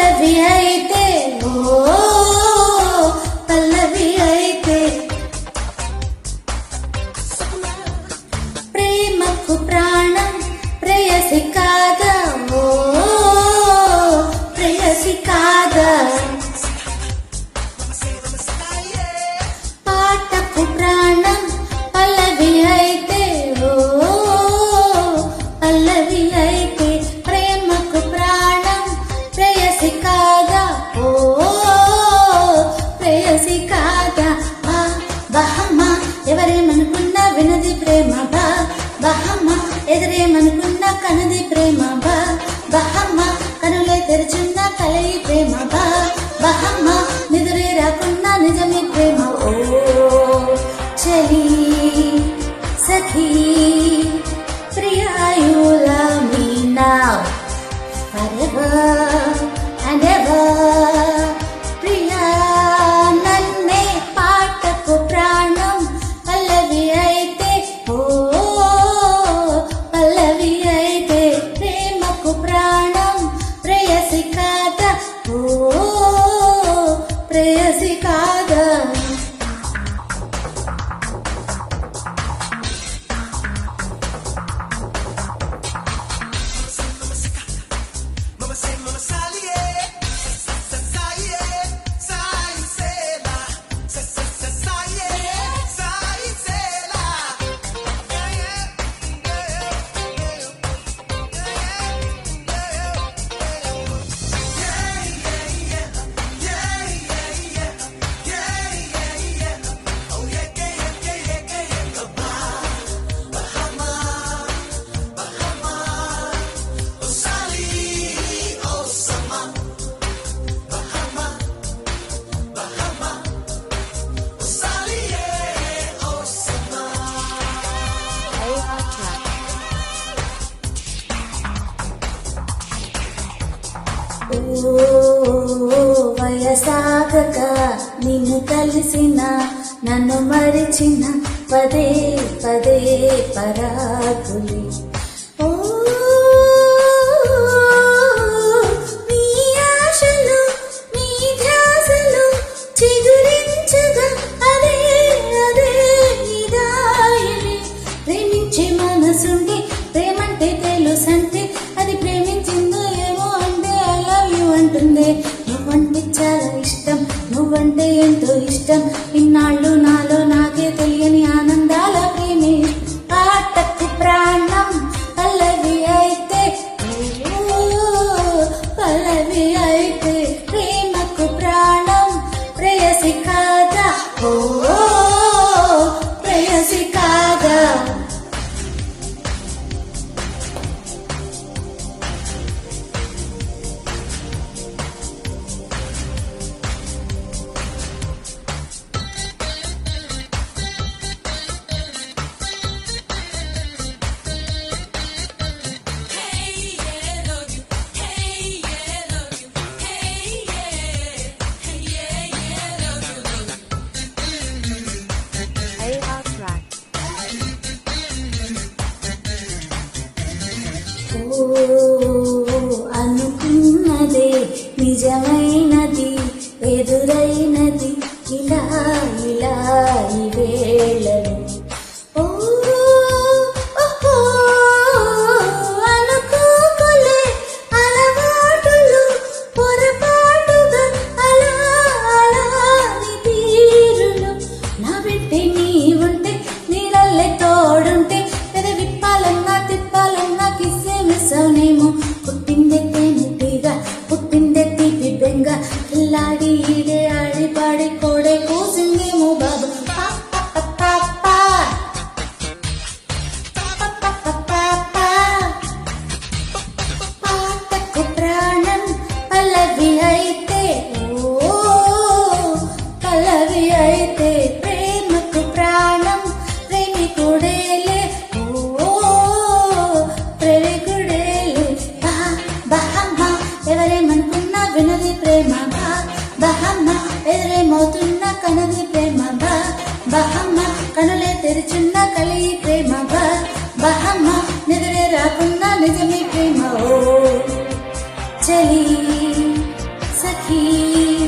పల్లవి అయితే ఓ పల్లవి అయితే ప్రేమకు ప్రాణం ప్రేయసి కాదా ఓ ప్రేయసి కాదా పాటకు ప్రాణం పల్లవి అయితే ఓ పల్లవి అయితే ప్రేమకు ప్రాణం ప్రేయసి కాదా ఓ ప్రేయసి కాదా బహమ్మ ఎవరేమనుకున్నా వినది ప్రేమ బహమ్మ ఎదురేమనుకున్నా కనది ప్రేమ బహమ్మ కనులే తెరుచున్న కలయి ప్రేమ బహమ్మ నిదురే రాకున్నా నిజమే ప్రేమ ఓ చలి సఖీ Priya you love me now forever and ever Priya నన్నే పాటకు ప్రాణం పల్లవి అయితే ఓ పల్లవి అయితే ప్రేమకు ప్రాణం ప్రేయసి కాదా ఓ ప్రేయసి కాదా వయసాగక నిన్ను కలిసిన నన్ను మరిచిన పదే పదే పరాకులి ఓ నీ ఆశలు నీ ధ్యాసలు చిగురించగా అదే అదే నిదాయని ప్రేమించే మనసుండి ప్రేమంటే తెలుసంటే అది ప్రేమించిందో ఏమో అంటే ఐ లవ్ యూ అంటుంది నువ్వంటే చాలా ఇష్టం నువ్వంటే ఎంతో ఇష్టం ఇన్నాళ్ళు నాలో నాకే తెలియని ఆనందాల ప్రేమే పాటకు ప్రాణం పల్లవి అయితే పల్లవి అయితే ప్రేమకు ప్రాణం ప్రేయసి కాదా ఓ ప్రేయసి కాదా అనుకున్నదే నిజమైనది ఎదురైనది ఇలా ఇలా ఈ వేళలు అనుకోకులే అలవాటులు పొరపాటుగా అలా అలా నీ తీరులు నా బిడ్డే నీ ఉంటే నీళ్ళల్లే తోడుంటే పెద్ద విప్పాలన్నా తిప్పాలన్నా కిస్సే మిస్సవునేమో పుట్టిందే తేనెటీగా పుట్టిందే తీపి బెంగ పిల్లాడి ఈడే ఆడి పాడి కోడే కూసిందేమో బాబు పాటకు ప్రాణం పల్లవి అయితే ఓ పల్లవి అయితే ప్రేమకు ప్రాణం ప్రేమికుడేలే ఓ ప్రేమికుడేలే బహమ్మ ఎవరేమనుకున్నా వినది ప్రేమ బహమ్మ ఎదురేమవుతున్నా కనది ప్రేమ బహమ్మ కనులే తెరుచున్న కలిగి ప్రేమ బహమ్మ నిదురే రాకున్నా నిజమే ప్రేమ ఓ చలి సఖీ